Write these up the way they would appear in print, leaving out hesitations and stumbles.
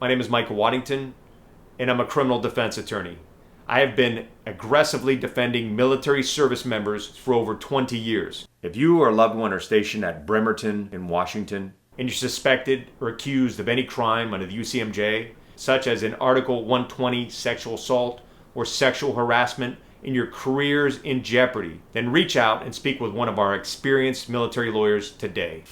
My name is Michael Waddington, and I'm a criminal defense attorney. I have been aggressively defending military service members for over 20 years. If you or a loved one are stationed at Bremerton in Washington, and you're suspected or accused of any crime under the UCMJ, such as an Article 120 sexual assault or sexual harassment, and your career's in jeopardy, then reach out and speak with one of our experienced military lawyers today.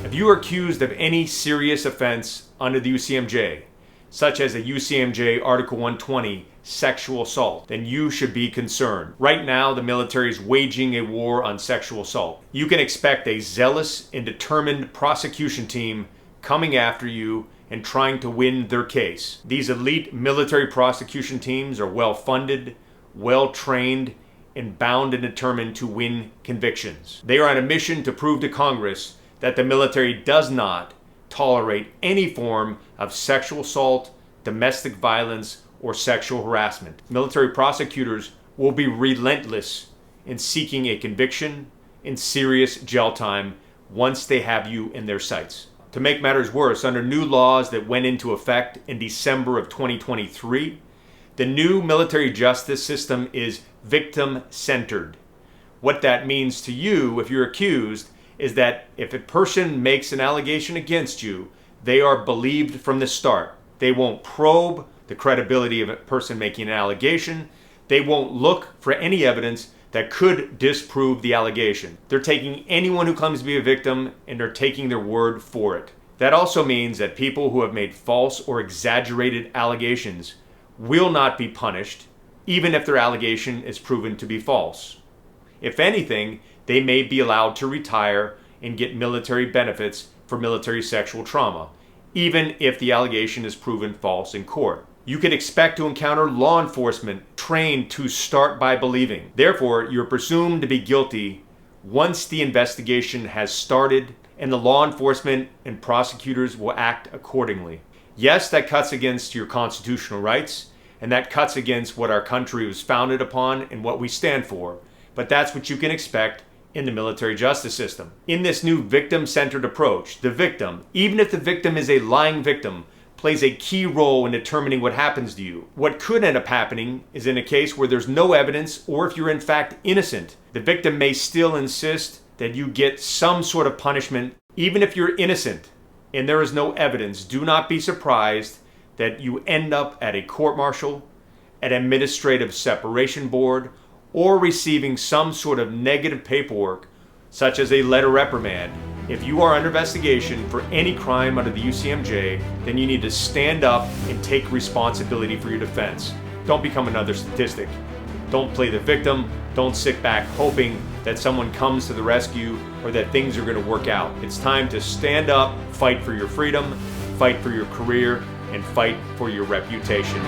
If you are accused of any serious offense under the UCMJ, such as a UCMJ Article 120 sexual assault, then you should be concerned. Right now, the military is waging a war on sexual assault. You can expect a zealous and determined prosecution team coming after you and trying to win their case. These elite military prosecution teams are well funded, well trained, and bound and determined to win convictions. They are on a mission to prove to Congress that the military does not tolerate any form of sexual assault, domestic violence, or sexual harassment. Military prosecutors will be relentless in seeking a conviction and serious jail time once they have you in their sights. To make matters worse, under new laws that went into effect in December of 2023, the new military justice system is victim-centered. What that means to you, if you're accused, is that if a person makes an allegation against you, they are believed from the start. They won't probe the credibility of a person making an allegation. They won't look for any evidence that could disprove the allegation. They're taking anyone who claims to be a victim and they're taking their word for it. That also means that people who have made false or exaggerated allegations will not be punished, even if their allegation is proven to be false. If anything, they may be allowed to retire and get military benefits for military sexual trauma, even if the allegation is proven false in court. You can expect to encounter law enforcement trained to start by believing. Therefore, you're presumed to be guilty once the investigation has started, and the law enforcement and prosecutors will act accordingly. Yes, that cuts against your constitutional rights, and that cuts against what our country was founded upon and what we stand for, but that's what you can expect in the military justice system. In this new victim-centered approach, the victim, even if the victim is a lying victim, plays a key role in determining what happens to you. What could end up happening is in a case where there's no evidence, or if you're in fact innocent, the victim may still insist that you get some sort of punishment. Even if you're innocent and there is no evidence, do not be surprised that you end up at a court-martial, an administrative separation board, or receiving some sort of negative paperwork, such as a letter reprimand. If you are under investigation for any crime under the UCMJ, then you need to stand up and take responsibility for your defense. Don't become another statistic. Don't play the victim. Don't sit back hoping that someone comes to the rescue or that things are going to work out. It's time to stand up, fight for your freedom, fight for your career, and fight for your reputation.